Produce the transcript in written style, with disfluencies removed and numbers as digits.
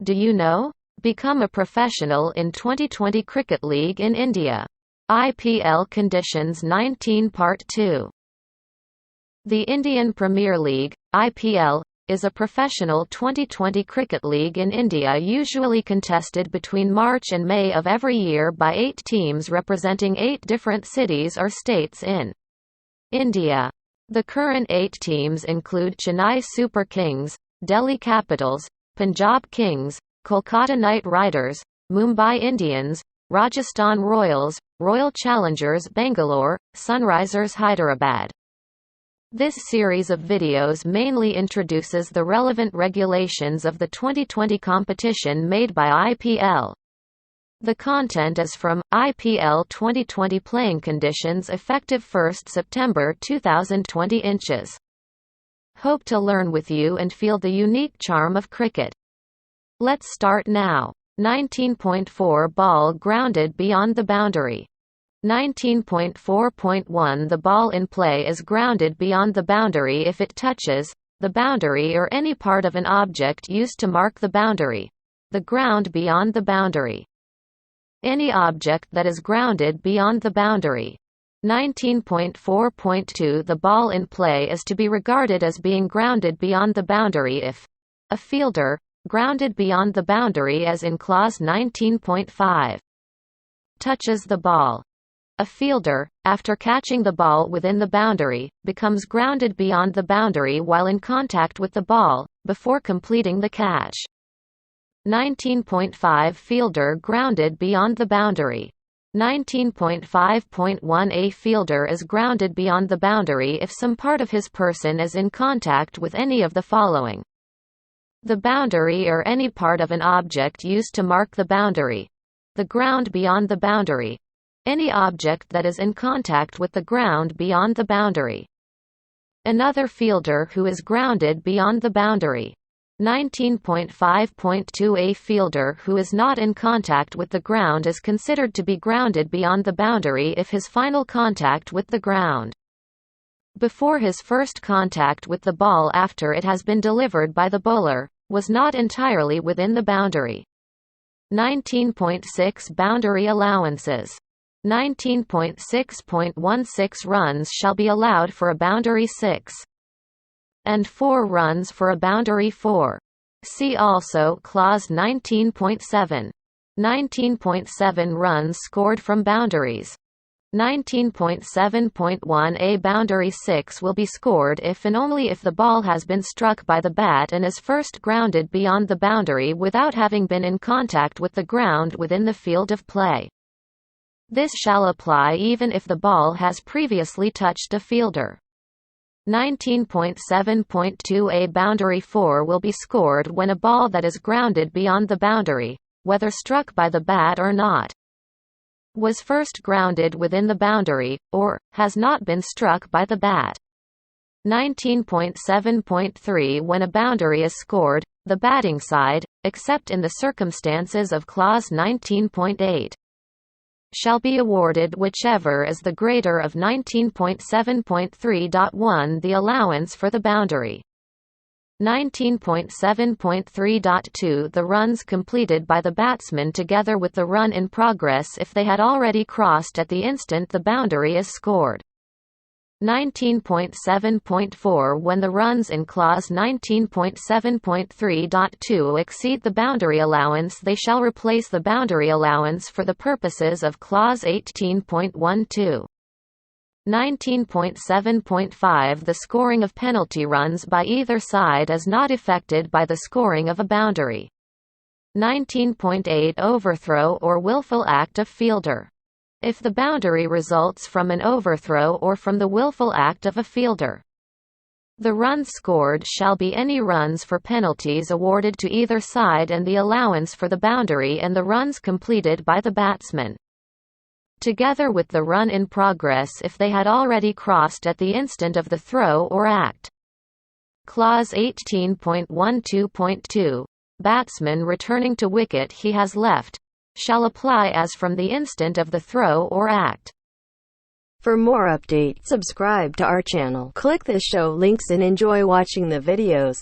Do you know? Become a professional in 2020 Cricket League in India. IPL Conditions 19 Part 2. The Indian Premier League, IPL, is a professional 2020 cricket league in India usually contested between March and May of every year by 8 teams representing 8 different cities or states in India. The current 8 teams include Chennai Super Kings, Delhi Capitals, Punjab Kings, Kolkata Knight Riders, Mumbai Indians, Rajasthan Royals, Royal Challengers Bangalore, Sunrisers Hyderabad. This series of videos mainly introduces the relevant regulations of the 2020 competition made by IPL. The content is from IPL 2020 Playing Conditions effective 1 September 2020 inches. Hope to learn with you and feel the unique charm of cricket. Let's start now. 19.4 Ball grounded beyond the boundary. 19.4.1 The ball in play is grounded beyond the boundary if it touches the boundary or any part of an object used to mark the boundary. The ground beyond the boundary. Any object that is grounded beyond the boundary. 19.4.2 The ball in play is to be regarded as being grounded beyond the boundary if a fielder, grounded beyond the boundary as in clause 19.5, touches the ball. A fielder, after catching the ball within the boundary, becomes grounded beyond the boundary while in contact with the ball, before completing the catch. 19.5 Fielder grounded beyond the boundary. 19.5.1 A fielder is grounded beyond the boundary if some part of his person is in contact with any of the following: the boundary or any part of an object used to mark the boundary. The ground beyond the boundary. Any object that is in contact with the ground beyond the boundary. Another fielder who is grounded beyond the boundary. 19.5.2 A fielder who is not in contact with the ground is considered to be grounded beyond the boundary if his final contact with the ground before his first contact with the ball after it has been delivered by the bowler was not entirely within the boundary. 19.6 Boundary allowances. 19.6.16 Runs shall be allowed for a boundary 6 and 4 runs for a boundary 4. See also clause 19.7. 19.7 Runs scored from boundaries. 19.7.1 A boundary 6 will be scored if and only if the ball has been struck by the bat and is first grounded beyond the boundary without having been in contact with the ground within the field of play. This shall apply even if the ball has previously touched a fielder. 19.7.2 A boundary 4 will be scored when a ball that is grounded beyond the boundary, whether struck by the bat or not, was first grounded within the boundary, or has not been struck by the bat. 19.7.3 When a boundary is scored, the batting side, except in the circumstances of clause 19.8, shall be awarded whichever is the greater of 19.7.3.1 the allowance for the boundary. 19.7.3.2 The runs completed by the batsman together with the run in progress if they had already crossed at the instant the boundary is scored. 19.7.4 When the runs in clause 19.7.3.2 exceed the boundary allowance they shall replace the boundary allowance for the purposes of clause 18.12. 19.7.5 The scoring of penalty runs by either side is not affected by the scoring of a boundary. 19.8 Overthrow or willful act of fielder. If the boundary results from an overthrow or from the willful act of a fielder, the runs scored shall be any runs for penalties awarded to either side and the allowance for the boundary and the runs completed by the batsman, together with the run in progress if they had already crossed at the instant of the throw or act. Clause 18.12.2 Batsman returning to wicket he has left shall apply as from the instant of the throw or act. For more updates, subscribe to our channel, click the show links and enjoy watching the videos.